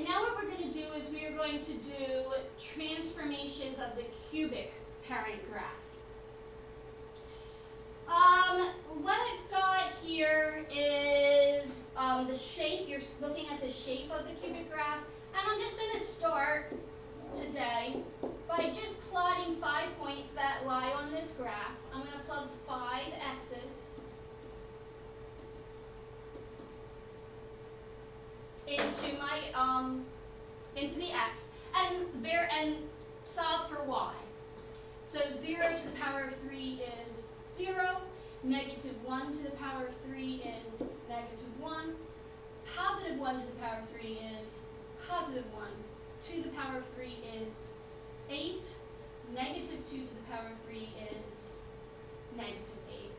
now what we're going to do is we are going to do transformations of the cubic parent graph. What I've got here is the shape. You're looking at the shape of the cubic graph. And I'm just going to start today by just plotting 5 points that lie on this graph. I'm going to plug 5 x's into my into the x and solve for y. So 0 to the power of 3 is 0. Negative 1 to the power of 3 is negative 1. Positive 1 to the power of 3 is positive 1. 2 to the power of 3 is 8. Negative 2 to the power of 3 is negative 8.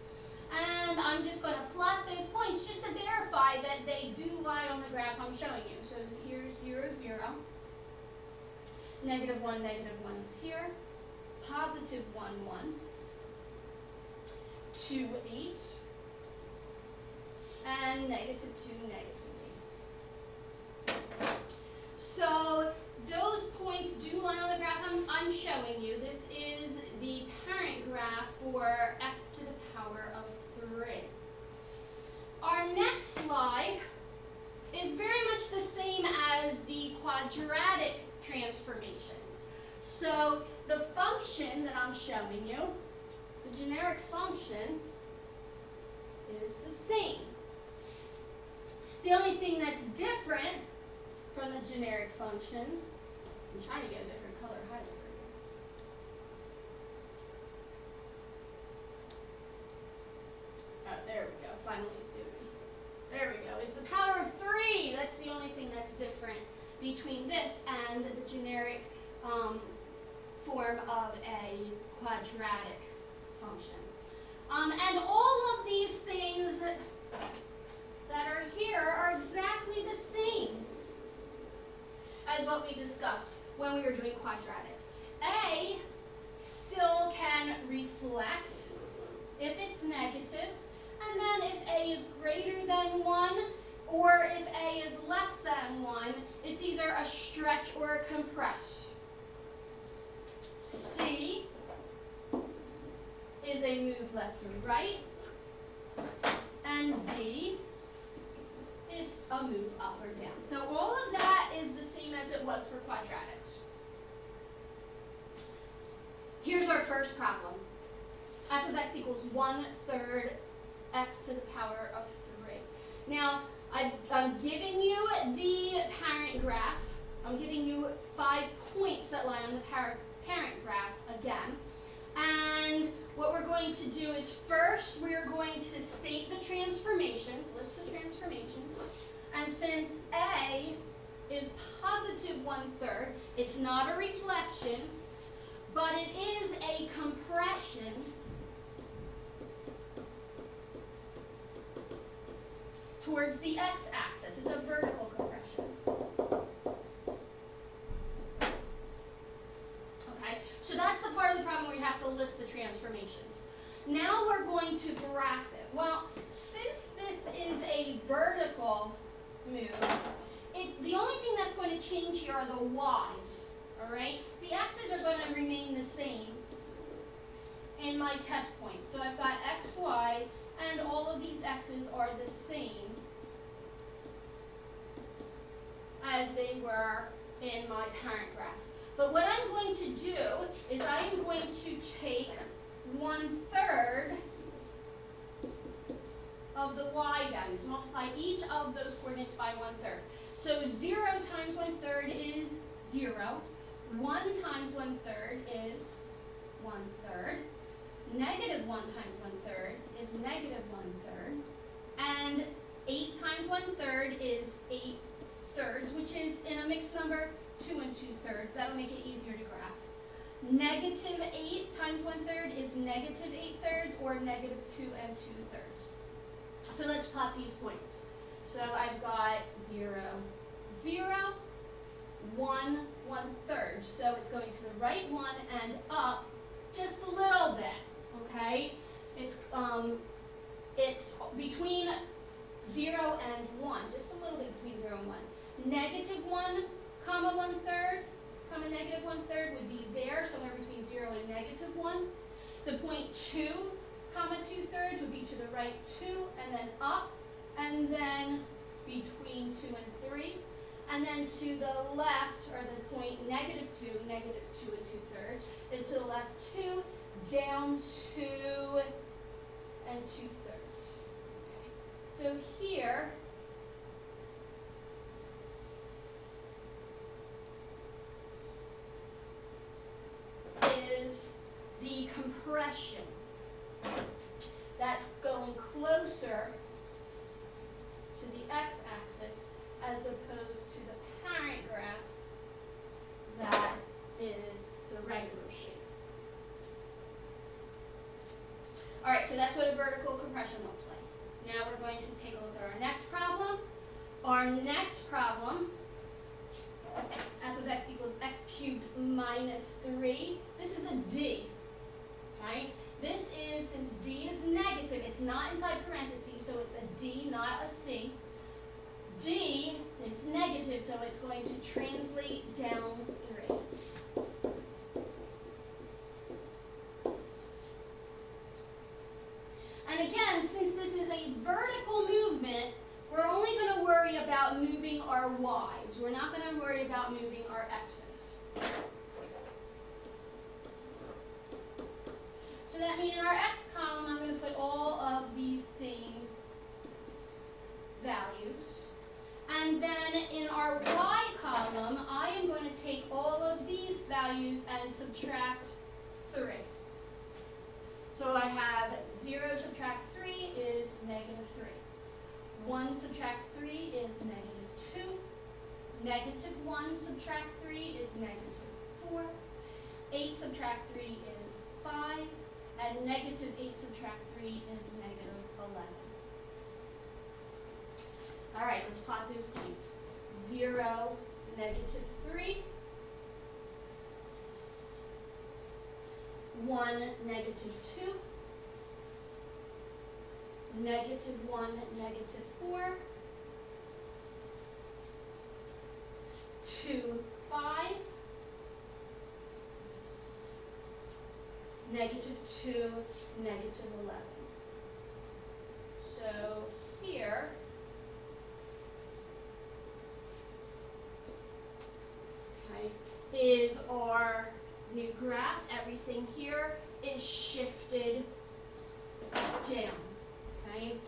And I'm just going to plot those points just to verify that they do lie on the graph I'm showing you. So here's 0, 0. Negative 1 is here. Positive 1, 1. 2, 8. And negative 2, negative 8. So those points do lie on the graph I'm showing you. This is the parent graph for x to the power of 3. Our next slide is very much the same as the quadratic transformations. So the function that I'm showing you, the generic function, is the same. The only thing that's different from the generic function, I'm trying to get a different color highlighter. Oh, there we go. Finally it's doing me. There we go. It's the power of 3. That's the only thing that's different between this and the generic form of a quadratic function. And all of these things that are here are exactly the same as what we discussed when we were doing quadratics. A still can reflect if it's negative, and then if A is greater than 1, or if A is less than 1, it's either a stretch or a compress. C is a move left or right, and D is a move up or down. So all of that is the same as it was for quadratics. Here's our first problem. F of x equals 1/3 x to the power of 3. Now, I'm giving you the parent graph. I'm giving you 5 points that lie on the parent graph again. And what we're going to do is first we're going to state the transformations, list the transformations. And since A is positive 1/3, it's not a reflection, but it is a compression towards the x-axis. It's a vertical compression. Okay, so that's the part of the problem where you have to list the transformations. Now we're going to graph it. Well, since this is a vertical move, the only thing that's going to change here are the y's, all right? The x's are going to remain the same in my test points. So I've got x, y, and all of these x's are the same as they were in my parent graph. But what I'm going to do is I am going to take 1/3 of the y values, multiply each of those coordinates by 1/3. So 0 times 1/3 is 0. 1 times 1/3 is 1/3. Negative 1 times 1/3 is negative 1/3. And 8 times 1/3 is 8/3, which is in a mixed number 2 and 2/3. That would make it easier to graph. Negative 8 times 1/3 is negative 8/3, or negative 2 and 2/3. So let's plot these points. So I've got 0, 0, 1, 1/3. So it's going to the right one and up just a little bit. Okay, it's between 0 and 1, just a little bit between 0 and 1. negative 1 comma 1/3 comma negative 1/3 would be there, somewhere between 0 and negative 1. The point 2 comma 2/3 would be to the right 2 and then up, and then between 2 and 3. And then to the left, or the point negative 2 and 2/3 is to the left 2, down 2 and 2/3. Okay. So here, is the compression that's going closer to the x-axis as opposed to the parent graph that is the regular shape. All right, so that's what a vertical compression looks like. Now we're going to take a look at our next problem. Our next problem, f of x equals x cubed minus 3. This is a d, okay? This is, since d is negative, it's not inside parentheses, so it's a d, not a c. D, it's negative, so it's going to translate down 3. And again, since this is a vertical movement, we're only going to worry about moving our y's. We're not going to worry about moving our x's. So that means in our x column, I'm going to put all of these same values. And then in our y column, I am going to take all of these values and subtract 3. So I have 0 subtract 3 is negative 3. 1 subtract 3 is negative 2. Negative 1 subtract 3 is negative 4. 8 subtract 3 is 5. And negative 8 subtract 3 is negative 11. All right, let's plot those points. 0, negative 3. 1, negative 2. Negative 1, negative 4. 2, 5. Negative 2, negative 11. So here, okay, is our new graph. Everything here is shifted down. Okay.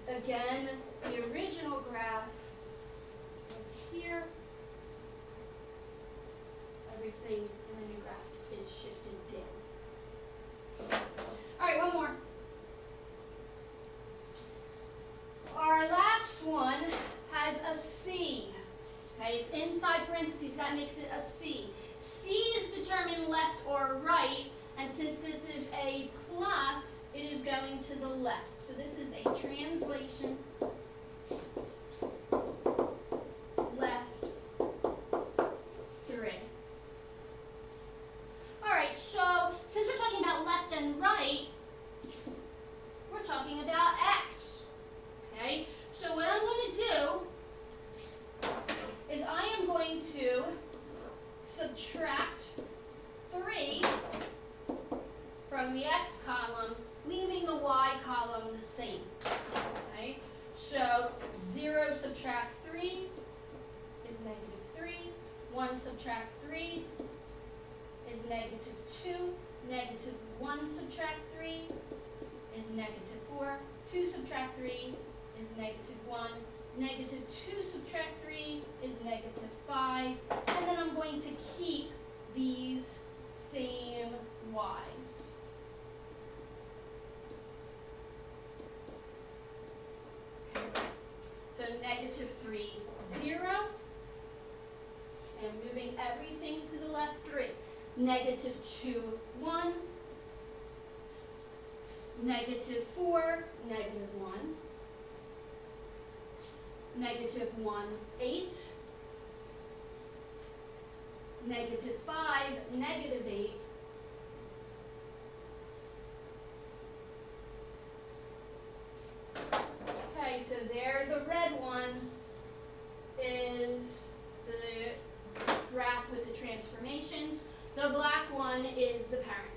Again, the original graph is here. Everything in the new graph is shifted down. All right, one more. Our last one has a C. Okay, it's inside parentheses. That makes it a C. C is determined left or right, and since this is a plus, it is going to the left. So this is a translation left 3. All right, so since we're talking about left and right, we're talking about x. Okay, so what I'm going to do is I am going to subtract 3 from the x column, leaving the y column the same. Okay, so 0 subtract 3 is negative 3. 1 subtract 3 is negative 2. Negative 1 subtract 3 is negative 4. 2 subtract 3 is negative 1. Negative 2 subtract 3 is negative 5. And then I'm going to keep these same y's. Okay. So negative 3, 0. And moving everything to the left, 3. Negative 2, 1. Negative 4, negative 1. Negative 1, 8. Negative 5, negative 8. Okay, so there the red one is 1 is the parent.